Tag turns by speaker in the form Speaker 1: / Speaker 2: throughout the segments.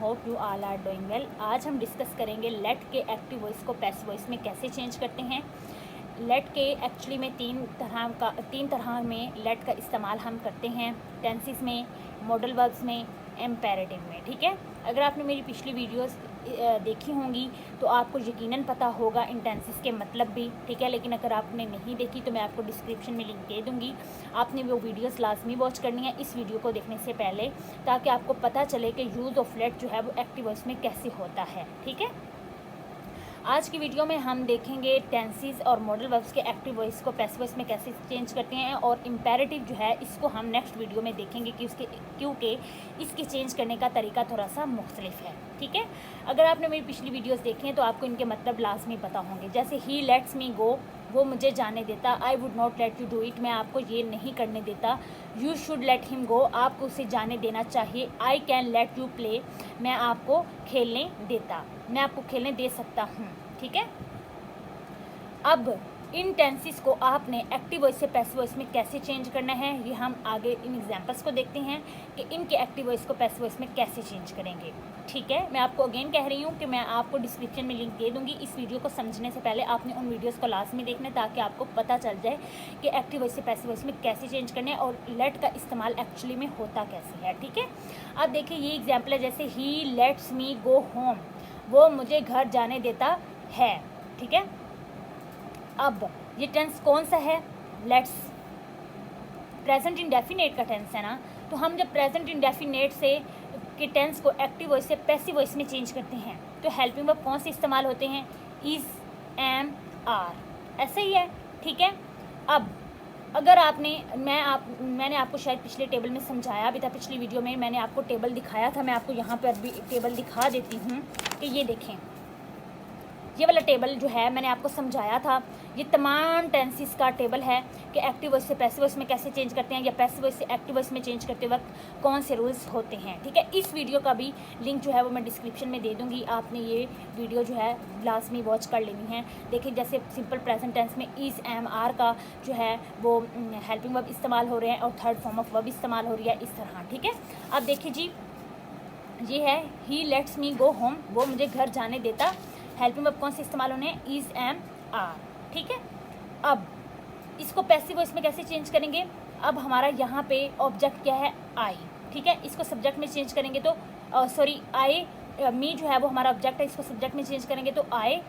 Speaker 1: Hope you all are doing well. आज हम discuss करेंगे लेट के एक्टिव वॉइस को पैसिव वॉइस में कैसे चेंज करते हैं। लेट के एक्चुअली में तीन तरह में लेट का इस्तेमाल हम करते हैं, टेंसेस में, मॉडल वर्ब्स में, इम्पेरेटिव में। ठीक है, अगर आपने मेरी पिछली वीडियोस देखी होंगी तो आपको यकीनन पता होगा इन टेंसेस के मतलब भी। ठीक है, लेकिन अगर आपने नहीं देखी तो मैं आपको डिस्क्रिप्शन में लिंक दे दूँगी, आपने वो वीडियोस लाजमी वॉच करनी है इस वीडियो को देखने से पहले, ताकि आपको पता चले कि यूज़ ऑफ लेट जो है वो एक्टिव वॉइस में कैसे होता है। ठीक है, आज की वीडियो में हम देखेंगे टेंसेस और मॉडल वर्ब्स के एक्टिव वॉइस को पैसिव वॉइस में कैसे चेंज करते हैं, और इम्पेरेटिव जो है इसको हम नेक्स्ट वीडियो में देखेंगे क्योंकि इसके चेंज करने का तरीका थोड़ा सा मुख्तलिफ है। ठीक है, अगर आपने मेरी पिछली वीडियोस देखी हैं तो आपको इनके मतलब लाजमी पता होंगे। जैसे ही लेट्स मी गो, वो मुझे जाने देता। आई would not let you do it, मैं आपको ये नहीं करने देता। यू शुड लेट हिम गो, आपको उसे जाने देना चाहिए। I can let you play, मैं आपको खेलने देता, मैं आपको खेलने दे सकता हूँ। ठीक है, अब इन टेंसेस को आपने एक्टिव वॉइस से पैसिव वॉइस में कैसे चेंज करना है, ये हम आगे इन एग्जांपल्स को देखते हैं कि इनके एक्टिव वॉइस को पैसिव वॉइस में कैसे चेंज करेंगे। ठीक है, मैं आपको अगेन कह रही हूँ कि मैं आपको डिस्क्रिप्शन में लिंक दे दूँगी। इस वीडियो को समझने से पहले आपने उन वीडियोज़ को लाजमी देखना है ताकि आपको पता चल जाए कि एक्टिव वॉइस से पैसिव वॉइस में कैसे चेंज करना है और लेट का इस्तेमाल एक्चुअली में होता कैसे है। ठीक है, अब देखिए ये एग्जाम्पल है, जैसे ही लेट्स मी गो होम, वो मुझे घर जाने देता है। ठीक है, अब ये टेंस कौन सा है? लेट्स, प्रेजेंट इंडेफिनेट का टेंस है ना। तो हम जब प्रेजेंट इंडेफिनेट से के टेंस को एक्टिव वॉइस से पैसिव वॉइस में चेंज करते हैं तो हेल्पिंग वर्ब कौन से इस्तेमाल होते हैं? इज, एम, आर, ऐसे ही है। ठीक है, अब अगर मैंने आपको शायद पिछले टेबल में समझाया भी था, पिछली वीडियो में मैंने आपको टेबल दिखाया था। मैं आपको यहाँ पर भी टेबल दिखा देती हूँ कि ये देखें, ये वाला टेबल जो है मैंने आपको समझाया था। ये तमाम टेंसेस का टेबल है कि एक्टिव वॉइस से पैसिव वॉइस में कैसे चेंज करते हैं या पैसिव वॉइस से एक्टिव वॉइस में चेंज करते वक्त कौन से रूल्स होते हैं। ठीक है, इस वीडियो का भी लिंक जो है वो मैं डिस्क्रिप्शन में दे दूँगी, आपने ये वीडियो जो है लाजमी वॉच कर लेनी है। देखिए, जैसे सिंपल प्रेजेंट टेंस में इज, एम, आर का जो है वो हेल्पिंग वर्ब इस्तेमाल हो रहे हैं और थर्ड फॉर्म ऑफ वर्ब इस्तेमाल हो रही है इस तरह। ठीक है, अब देखिए जी, ये है ही लेट्स मी गो होम, वो मुझे घर जाने देता। हेल्पिंग वर्ब कौन से इस्तेमाल होने हैं? Is, am, are. ठीक है, अब इसको पैसिव वॉइस में कैसे चेंज करेंगे? अब हमारा यहाँ पे ऑब्जेक्ट क्या है? आई। ठीक है, इसको सब्जेक्ट में चेंज करेंगे तो आई, मी जो है वो हमारा ऑब्जेक्ट है, इसको सब्जेक्ट में चेंज करेंगे तो आई।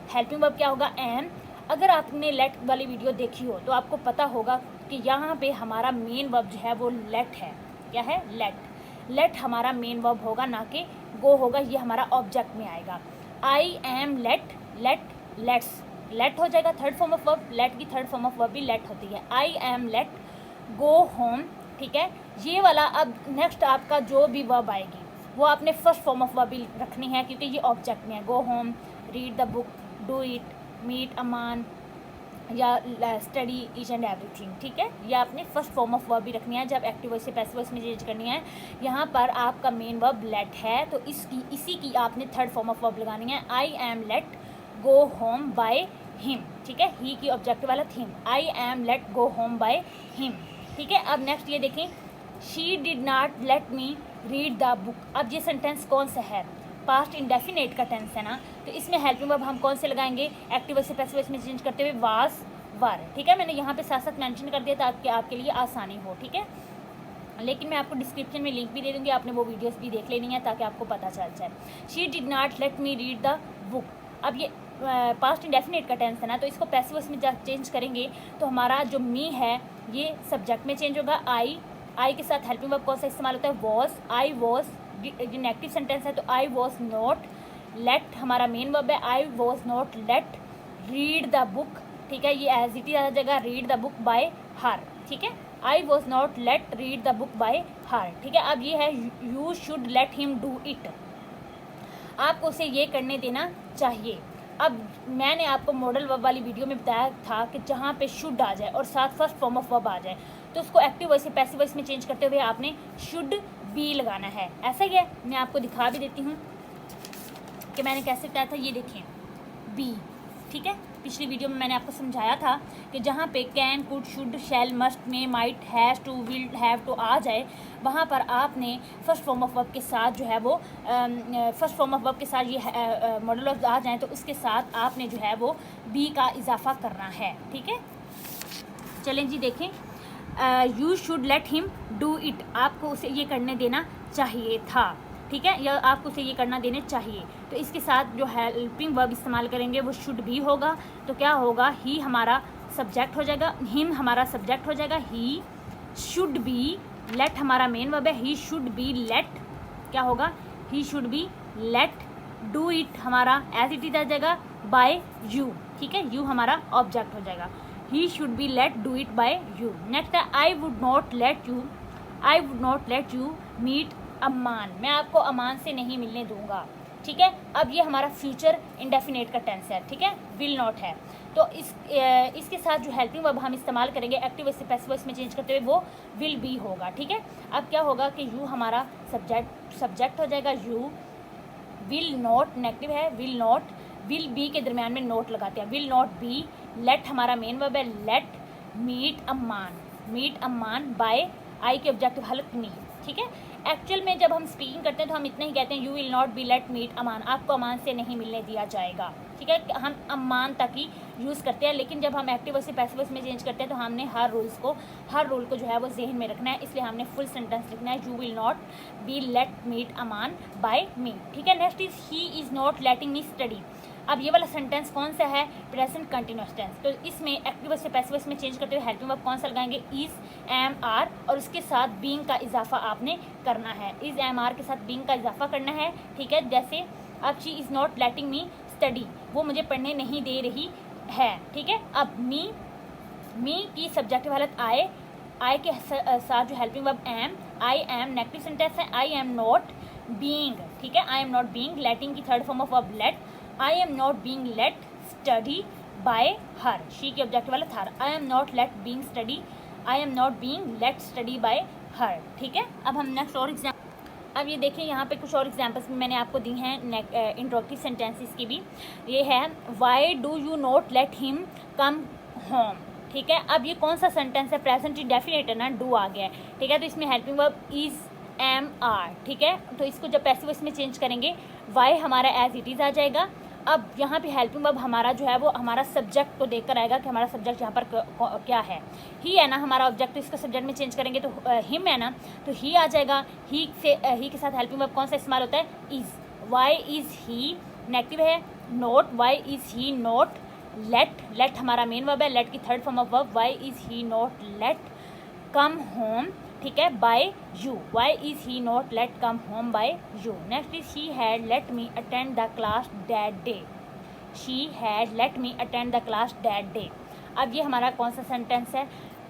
Speaker 1: हेल्पिंग वर्ब क्या होगा? एम। अगर आपने लेट वाली वीडियो देखी हो तो आपको पता होगा कि यहाँ पे हमारा मेन वर्ब जो है वो लेट है। क्या है? लेट। लेट हमारा मेन वर्ब होगा, ना कि गो होगा, ये हमारा ऑब्जेक्ट में आएगा। I am let, let, let's, let हो जाएगा third form of verb. Let की थर्ड फॉर्म ऑफ वर्ब भी लेट होती है। I am let go home. ठीक है, ये वाला अब नेक्स्ट आपका जो भी वर्ब आएगी वो आपने फर्स्ट फॉर्म ऑफ वर्ब भी रखनी है क्योंकि ये ऑब्जेक्ट में है। Go home, read the book, do it, meet Aman या स्टडी ईच एंड एवरीथिंग। ठीक है, ये आपने फर्स्ट फॉर्म ऑफ वर्ब भी रखनी है जब एक्टिव वॉइस से पैसिव वॉइस में चेंज करनी है। यहाँ पर आपका मेन वर्ब लेट है तो इसी की आपने थर्ड फॉर्म ऑफ वर्ब लगानी है। I am let go home bye him. ठीक है, ही की ऑब्जेक्ट वाला him. I am let go home bye him. ठीक है, अब नेक्स्ट ये देखें, she did not let me read the book. अब ये सेंटेंस कौन सा है? पास्ट इंडेफिनेट का टेंस है ना, तो इसमें हेल्पिंग वर्ब हम कौन से लगाएंगे? एक्टिव वॉइस से पैसिव वॉइस में चेंज करते हुए वाज, वर। ठीक है, मैंने यहाँ पे साथ साथ मेंशन कर दिया ताकि आपके लिए आसानी हो। ठीक है, लेकिन मैं आपको डिस्क्रिप्शन में लिंक भी दे दूँगी, आपने वो वीडियोस भी देख लेनी है ताकि आपको पता चल जाए। She did not let me read the book, अब ये पास्ट इंडेफिनेट का टेंस है ना, तो इसको पैसिव वॉइस में चेंज करेंगे तो हमारा जो मी है ये सब्जेक्ट में चेंज होगा। आई के साथ हेल्पिंग वर्ब कौन सा इस्तेमाल होता है? वॉज। आई वॉज, ये नेगेटिव सेंटेंस है तो आई वॉज नॉट लेट हमारा मेन वर्ब है। I was not let read the book. ठीक है, ये एज इट इज आ जाएगा read the book by her. ठीक है, I was not let read the book by her. ठीक है, अब ये है you should let him do it, आपको उसे ये करने देना चाहिए। अब मैंने आपको मॉडल वर्ब वाली वीडियो में बताया था कि जहाँ पे शुड आ जाए और साथ फर्स्ट फॉर्म ऑफ वर्ब आ जाए तो उसको एक्टिव वॉइस से पैसिव वॉइस में चेंज करते हुए आपने शुड बी लगाना है। ऐसा ही है, मैं आपको दिखा भी देती हूँ कि मैंने कैसे बताया था। ये देखें, बी, ठीक है, पिछली वीडियो में मैंने आपको समझाया था कि जहाँ पे can, could, should, shall, must, may, might, has to, will, have to आ जाए, वहाँ पर आपने फर्स्ट फॉर्म ऑफ वर्ब के साथ जो है वो फर्स्ट फॉर्म ऑफ वर्ब के साथ ये मॉडल ऑफ आ जाएँ तो उसके साथ आपने जो है वो बी का इजाफा करना है। ठीक है, चलें जी देखें, you should let him do it, आपको उसे ये करने देना चाहिए था। ठीक है, या आपको उसे ये करना देने चाहिए। तो इसके साथ जो हेल्पिंग वर्ब इस्तेमाल करेंगे वो शुड भी होगा। तो क्या होगा, ही हमारा सब्जेक्ट हो जाएगा, हिम हमारा सब्जेक्ट हो जाएगा, ही शुड बी, लेट हमारा मेन वर्ब है, ही शुड बी लेट, क्या होगा, ही should be let do it हमारा एज इट इज आ जाएगा बाय यू। ठीक है, यू हमारा ऑब्जेक्ट हो जाएगा, he should be let do it by you. Next है I would not let you meet Aman, मैं आपको अमान से नहीं मिलने दूंगा। ठीक है, अब ये हमारा फ्यूचर इंडेफिनेट का टेंस है। ठीक है, विल नॉट है। तो इसके साथ जो हेल्पिंग वर्ब हम इस्तेमाल करेंगे एक्टिव वॉइस से पैसिव वॉइस में चेंज करते हुए वो विल बी होगा। ठीक है, अब क्या होगा कि यू हमारा सब्जेक्ट हो जाएगा, यू, विल नॉट नेगेटिव है, विल नॉट, विल बी के दरमियान में नोट लगाते हैं, विल नॉट बी, लेट हमारा मेन वर्ब है, लेट मीट अम्मान बाय आई के ऑब्जेक्टिव हलक मी। ठीक है, एक्चुअल में जब हम स्पीकिंग करते हैं तो हम इतना ही कहते हैं, you will not be let meet Aman, आपको अमान से नहीं मिलने दिया जाएगा। ठीक है, हम अमान तक ही यूज़ करते हैं, लेकिन जब हम एक्टिव वॉइस से पैसिव वॉइस में चेंज करते हैं तो हमने हर रूल को जो है वो जहन में रखना है, इसलिए हमने फुल सेंटेंस लिखना है, you will not be let meet Aman by me. ठीक है, next is he is not letting me study. अब ये वाला सेंटेंस कौन सा है, प्रेजेंट कंटिन्यूअस टेंस। तो इसमें एक्टिव वॉइस से पैसिव वॉइस में चेंज करते हुए हेल्पिंग वर्ब कौन सा लगाएंगे, इज, एम, आर, और उसके साथ बीइंग का इजाफा आपने करना है, इज, एम, आर के साथ बीइंग का इजाफा करना है। ठीक है, जैसे अब she is not letting me study, वो मुझे पढ़ने नहीं दे रही है। ठीक है, अब मी की सब्जेक्टिव हालत आई के साथ जो helping verb am, I am negative sentence है, आई एम नॉट बीइंग। ठीक है, I am not being, letting की third form of verb let, I am not being let study by her, she की objective वाला था, I am not let being study, I am not being let study by her. ठीक है, अब हम next और example, अब ये देखिए यहाँ पे कुछ और एग्जाम्पल्स भी मैंने आपको दी हैं इंट्रोगेटिव सेंटेंसेस की भी। ये है, why do you not let him come home. ठीक है, अब ये कौन सा सेंटेंस है, प्रेजेंट इंडेफिनिट है ना, डू आ गया है। ठीक है, तो इसमें helping verb is, am, are. ठीक है, तो इसको जब पैसिव वॉइस में चेंज करेंगे वाई हमारा एज इट इज़ आ जाएगा। अब यहाँ पे हेल्पिंग वर्ब हमारा जो है वो हमारा सब्जेक्ट को देखकर आएगा कि हमारा सब्जेक्ट यहाँ पर क्या है, ही है ना हमारा ऑब्जेक्ट, तो इसका सब्जेक्ट में चेंज करेंगे तो हिम है ना, तो ही आ जाएगा। ही के साथ हेल्पिंग वर्ब कौन सा इस्तेमाल होता है, is, why is he negative है, not, why is he not let हमारा मेन वर्ब है, लेट की third form of verb, why is he not let come home. ठीक है, by you, why is he not let come home by you. Next is she had let me attend the class that day, she had let me attend the class that day. अब ये हमारा कौन सा sentence है,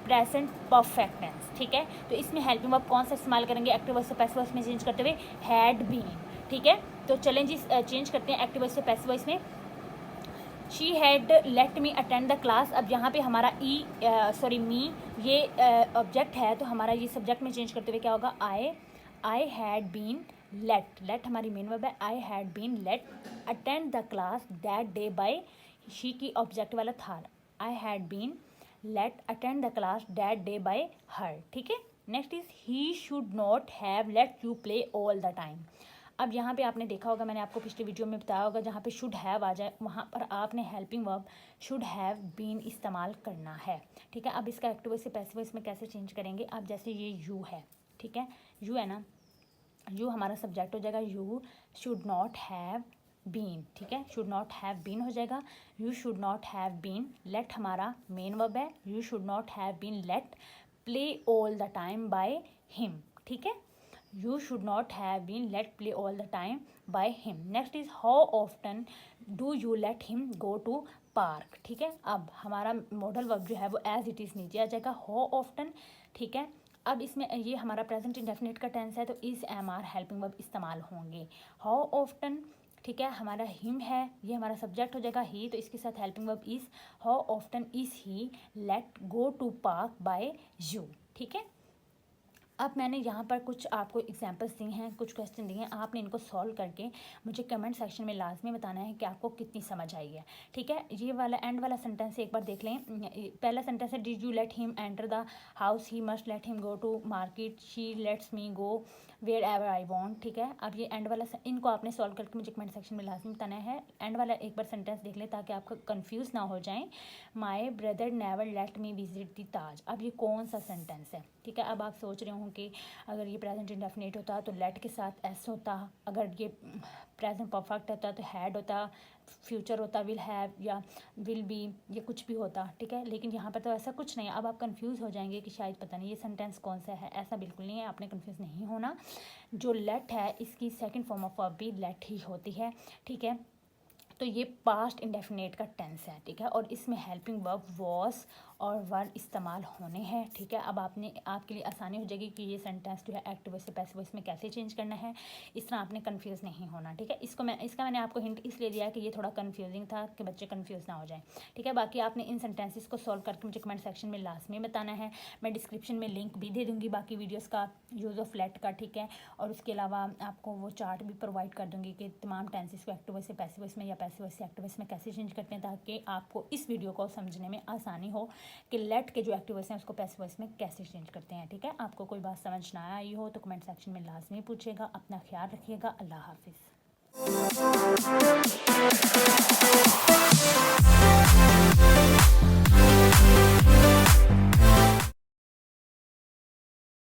Speaker 1: present perfect tense. ठीक है, तो इसमें हेल्पिंग वर्ब कौन सा इस्तेमाल करेंगे एक्टिव वॉइस से पैसिव वॉइस में चेंज करते हुए, हैड बीन। ठीक है, तो चलें जी चेंज करते हैं एक्टिव वॉइस से पैसिव वॉइस में। She had let me attend the class, अब यहाँ पे हमारा मी ये ऑब्जेक्ट है, तो हमारा ये सब्जेक्ट में चेंज करते हुए क्या होगा, आई हैड बीन लेट हमारी मेन वर्ब है, I had been let attend the class that day by she की ऑब्जेक्ट वाला था, I had been let attend the class that day by her. ठीक है, next is he should not have let you play all the time. अब यहाँ पे आपने देखा होगा, मैंने आपको पिछले वीडियो में बताया होगा, जहाँ पे शुड हैव आ जाए वहाँ पर आपने helping verb should have been इस्तेमाल करना है। ठीक है, अब इसका एक्टिव वॉइस से पैसिव वॉइस में कैसे चेंज करेंगे, अब जैसे ये यू है, ठीक है, यू है ना, यू हमारा सब्जेक्ट हो जाएगा, you should not have been. ठीक है, शुड नॉट हैव बीन हो जाएगा, you should not have been let हमारा मेन वर्ब है, you should not have been let play all the time by him. ठीक है, you should not have been let play all the time by him. Next is how often do you let him go to park. ठीक है, अब हमारा modal verb जो है वो as it is नीचे आ जाएगा, how often। ठीक है, अब इसमें ये हमारा प्रेजेंट इंडेफिनिट का टेंस है, तो is, am, are helping verb इस्तेमाल होंगे। how often, ठीक है, हमारा हिम है, ये हमारा सब्जेक्ट हो जाएगा ही, तो इसके साथ helping verb is, how often is he let go to park by you। ठीक है, अब मैंने यहाँ पर कुछ आपको एग्जांपल्स दी हैं, कुछ क्वेश्चन दिए हैं, आपने इनको सॉल्व करके मुझे कमेंट सेक्शन में लाजमी बताना है कि आपको कितनी समझ आई है। ठीक है, ये वाला एंड वाला सेंटेंस एक बार देख लें। पहला सेंटेंस है, did you let him enter the house, he must let him go to market, she lets me go wherever I want. ठीक है, अब ये एंड वाला इनको आपने सॉल्व करके मुझे कमेंट सेक्शन में लाजमी बताना है। एंड वाला एक बार सेंटेंस देख लें ताकि आपको कन्फ्यूज़ ना हो जाए। My brother never let me visit the Taj. अब ये कौन सा सेंटेंस है? ठीक है, अब आप सोच रहे हों कि अगर ये प्रेजेंट इंडेफिनिट होता तो लेट के साथ एस होता, अगर ये प्रेजेंट परफेक्ट होता तो हैड होता, फ्यूचर होता विल हैव या विल बी, ये कुछ भी होता। ठीक है, लेकिन यहाँ पर तो ऐसा कुछ नहीं है। अब आप कंफ्यूज हो जाएंगे कि शायद पता नहीं ये सेंटेंस कौन सा है। ऐसा बिल्कुल नहीं है, आपने कंफ्यूज नहीं होना। जो लेट है इसकी सेकंड फॉर्म ऑफ वर्ब भी लेट ही होती है। ठीक है, तो ये पास्ट इंडेफिनेट का टेंस है। ठीक है, और इसमें हेल्पिंग वर्ब वॉज और वर इस्तेमाल होने हैं। ठीक है, अब आपके लिए आसानी हो जाएगी कि ये सेंटेंस जो है एक्टिव वॉइस से पैसिव वॉइस में कैसे चेंज करना है। इस तरह आपने कंफ्यूज नहीं होना। ठीक है, इसका मैंने आपको हिंट इसलिए दिया कि ये थोड़ा कंफ्यूजिंग था कि बच्चे कंफ्यूज ना हो जाएं। ठीक है, बाकी आपने इन सेंटेंसेस को सॉल्व करके मुझे कमेंट सेक्शन में लाजमी बताना है। मैं डिस्क्रिप्शन में लिंक भी दे दूँगी बाकी वीडियोज़ का, यूज़ ऑफ लेट का। ठीक है, और उसके अलावा आपको वो चार्ट भी प्रोवाइड कर दूँगी कि तमाम टेंसेस को एक्टिव वॉइस से पैसिव वॉइस में या पैसिव वॉइस से एक्टिव वॉइस में कैसे चेंज करते हैं, ताकि आपको इस वीडियो को समझने में आसानी हो कि लेट के जो एक्टिव वॉइस हैं उसको पैसिव वॉइस में कैसे चेंज करते हैं। ठीक है, आपको कोई बात समझ ना आई हो तो कमेंट सेक्शन में लाजमी पूछेगा। अपना ख्याल रखिएगा। अल्लाह हाफिज़।